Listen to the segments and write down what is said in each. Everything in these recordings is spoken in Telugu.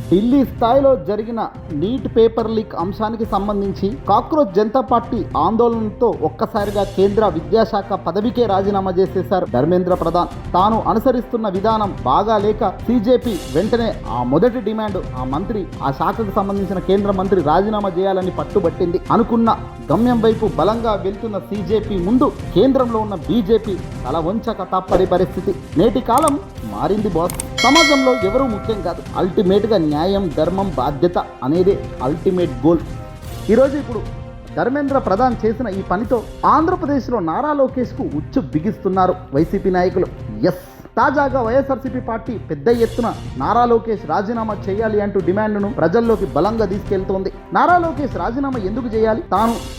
ఢిల్లీ స్థాయిలో జరిగిన నీట్ పేపర్ లీక్ అంశానికి సంబంధించి కాక్రోచ్ జనతా పార్టీ ఆందోళనతో ఒక్కసారిగా కేంద్ర విద్యాశాఖ పదవికే రాజీనామా చేసేశారు ధర్మేంద్ర ప్రధాన్. తాను అనుసరిస్తున్న విధానం బాగా లేక సీజేపీ వెంటనే ఆ మొదటి డిమాండ్ ఆ శాఖకు సంబంధించిన కేంద్ర మంత్రి రాజీనామా చేయాలని పట్టుబట్టింది. అనుకున్న గమ్యం వైపు బలంగా వెళ్తున్న సీజేపీ ముందు కేంద్రంలో ఉన్న బీజేపీ తల వంచక తప్పని పరిస్థితి. నేటి కాలం మారింది బాస్. సమాజంలో ఎవరూ ముఖ్యం కాదు. అల్టిమేట్గా న్యాయం, ధర్మం, బాధ్యత అనేదే అల్టిమేట్ గోల్. ఇప్పుడు ధర్మేంద్ర ప్రధాన్ చేసిన ఈ పనితో ఆంధ్రప్రదేశ్లో నారా లోకేష్కు ఉచ్చు బిగిస్తున్నారు వైసీపీ నాయకులు. తాజాగా వైఎస్ఆర్సీపీ పార్టీ పెద్ద ఎత్తున నారా లోకేష్ రాజీనామా చేయాలి అంటూ డిమాండ్ను ప్రజల్లోకి బలంగా తీసుకెళ్తోంది. నారా లోకేష్ రాజీనామా ఎందుకు చేయాలి?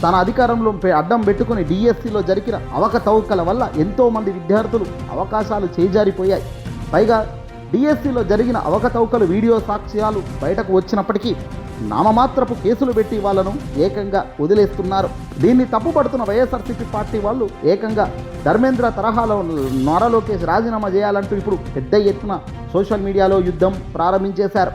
తన అధికారంలో అడ్డం పెట్టుకుని డిఎస్సిలో జరిగిన అవకతవకల వల్ల ఎంతో మంది విద్యార్థులు అవకాశాలు చేజారిపోయాయి. పైగా డిఎస్సిలో జరిగిన అవకతవకలు వీడియో సాక్ష్యాలు బయటకు వచ్చినప్పటికీ నామమాత్రపు కేసులు పెట్టి వాళ్ళను ఏకంగా వదిలేస్తున్నారు. దీన్ని తప్పుపడుతున్న వైఎస్ఆర్సీపీ పార్టీ వాళ్ళు ఏకంగా ధర్మేంద్ర తరహాలో నారా లోకేష్ రాజీనామా చేయాలంటూ ఇప్పుడు పెద్ద ఎత్తున సోషల్ మీడియాలో యుద్ధం ప్రారంభించేశారు.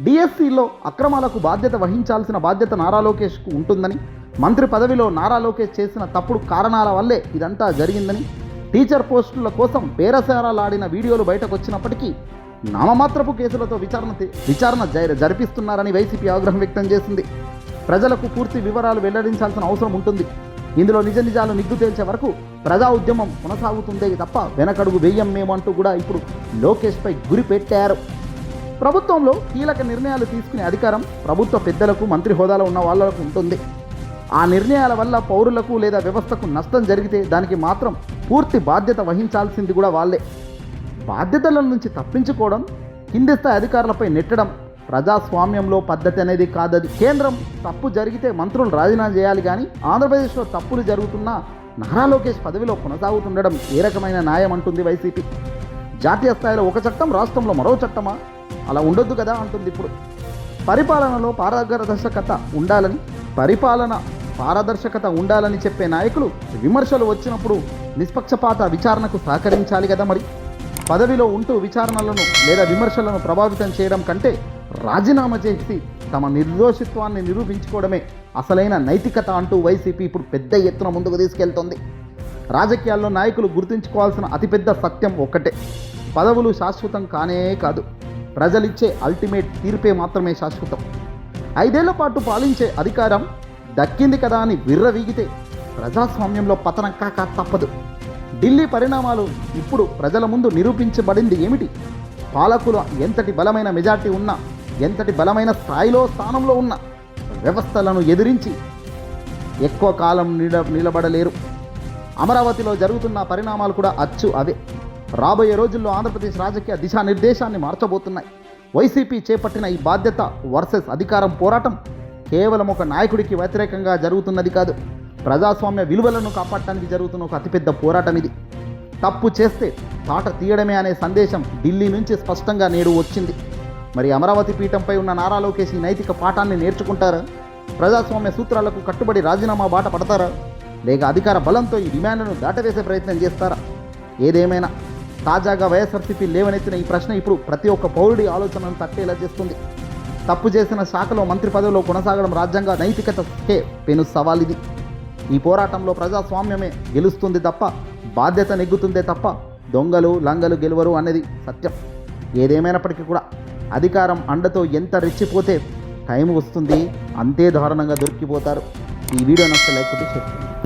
డిఎస్సిలో అక్రమాలకు బాధ్యత వహించాల్సిన బాధ్యత నారా లోకేష్కు ఉంటుందని, మంత్రి పదవిలో నారా లోకేష్ చేసిన తప్పుడు కారణాల వల్లే ఇదంతా జరిగిందని, టీచర్ పోస్టుల కోసం బేరసారాలాడిన వీడియోలు బయటకు వచ్చినప్పటికీ నామమాత్రపు కేసులతో విచారణ జరిపిస్తున్నారని వైసీపీ ఆగ్రహం వ్యక్తం చేసింది. ప్రజలకు పూర్తి వివరాలు వెల్లడించాల్సిన అవసరం ఉంటుంది. ఇందులో నిజాలు నిగ్గు తేల్చే వరకు ప్రజా ఉద్యమం కొనసాగుతుందే తప్ప వెనకడుగు వేయం మేమంటూ కూడా ఇప్పుడు లోకేష్పై గురి పెట్టారు. ప్రభుత్వంలో కీలక నిర్ణయాలు తీసుకునే అధికారం ప్రభుత్వ పెద్దలకు, మంత్రి హోదాలో ఉన్న వాళ్లకు ఉంటుంది. ఆ నిర్ణయాల వల్ల పౌరులకు లేదా వ్యవస్థకు నష్టం జరిగితే దానికి మాత్రం పూర్తి బాధ్యత వహించాల్సింది కూడా వాళ్ళే. బాధ్యతల నుంచి తప్పించుకోవడం, కింది స్థాయి అధికారులపై నెట్టడం ప్రజాస్వామ్యంలో పద్ధతి అనేది కాదది. కేంద్రం తప్పు జరిగితే మంత్రులు రాజీనామా చేయాలి, కానీ ఆంధ్రప్రదేశ్లో తప్పులు జరుగుతున్నా నారా లోకేష్ పదవిలో కొనసాగుతుండడం ఏ రకమైన న్యాయం అంటుంది వైసీపీ. జాతీయ స్థాయిలో ఒక చట్టం, రాష్ట్రంలో మరో చట్టమా? అలా ఉండొద్దు కదా అంటుంది. ఇప్పుడు పరిపాలనలో పారదర్శకత ఉండాలని చెప్పే నాయకులు విమర్శలు వచ్చినప్పుడు నిష్పక్షపాత విచారణకు సహకరించాలి కదా. మరి పదవిలో ఉంటూ విచారణలను లేదా విమర్శలను ప్రభావితం చేయడం కంటే రాజీనామా చేసి తమ నిర్దోషిత్వాన్ని నిరూపించుకోవడమే అసలైన నైతికత అంటూ వైసీపీ ఇప్పుడు పెద్ద ఎత్తున ముందుకు తీసుకెళ్తోంది. రాజకీయాల్లో నాయకులు గుర్తుంచుకోవాల్సిన అతిపెద్ద సత్యం ఒక్కటే: పదవులు శాశ్వతం కానే కాదు. ప్రజలిచ్చే అల్టిమేట్ తీర్పే మాత్రమే శాశ్వతం. 5 ఏళ్ల పాటు పాలించే అధికారం దక్కింది కదా అని విర్రవీగితే ప్రజాస్వామ్యంలో పతనం కాక తప్పదు. ఢిల్లీ పరిణామాలు ఇప్పుడు ప్రజల ముందు నిరూపించబడింది ఏమిటి? పాలకులు ఎంతటి బలమైన మెజార్టీ ఉన్నా, ఎంతటి బలమైన స్థానంలో ఉన్న వ్యవస్థలను ఎదిరించి ఎక్కువ కాలం నిలబడలేరు. అమరావతిలో జరుగుతున్న పరిణామాలు కూడా అచ్చు అవే. రాబోయే రోజుల్లో ఆంధ్రప్రదేశ్ రాజకీయ దిశానిర్దేశాన్ని మార్చబోతున్నాయి. వైసీపీ చేపట్టిన ఈ బాధ్యత వర్సెస్ అధికారం పోరాటం కేవలం ఒక నాయకుడికి వ్యతిరేకంగా జరుగుతున్నది కాదు. ప్రజాస్వామ్య విలువలను కాపాడటానికి జరుగుతున్న ఒక అతిపెద్ద పోరాటం ఇది. తప్పు చేస్తే తాట తీయడమే అనే సందేశం ఢిల్లీ నుంచి స్పష్టంగా నేడు వచ్చింది. మరి అమరావతి పీఠంపై ఉన్న నారా లోకేష్ ఈ నైతిక పాఠాన్ని నేర్చుకుంటారా? ప్రజాస్వామ్య సూత్రాలకు కట్టుబడి రాజీనామా బాట పడతారా? లేక అధికార బలంతో ఈ డిమాండ్ను దాటవేసే ప్రయత్నం చేస్తారా? ఏదేమైనా తాజాగా వైఎస్ఆర్సీపీ లేవనెత్తిన ఈ ప్రశ్న ఇప్పుడు ప్రతి ఒక్క పౌరుడి ఆలోచనను తట్టేలా చేస్తుంది. తప్పు చేసిన శాఖలో మంత్రి పదవిలో కొనసాగడం రాజ్యాంగ నైతికతకే పెను సవాల్ ఇది. ఈ పోరాటంలో ప్రజాస్వామ్యమే గెలుస్తుంది తప్ప, బాధ్యత నెగ్గుతుందే తప్ప దొంగలు లంగలు గెలువరు అనేది సత్యం. ఏదేమైనప్పటికీ కూడా అధికారం అండతో ఎంత రెచ్చిపోతే టైం వస్తుంది, అంతే దారుణంగా దొరికిపోతారు. ఈ వీడియో నచ్చితే లైక్ కొట్టి షేర్ చేయండి.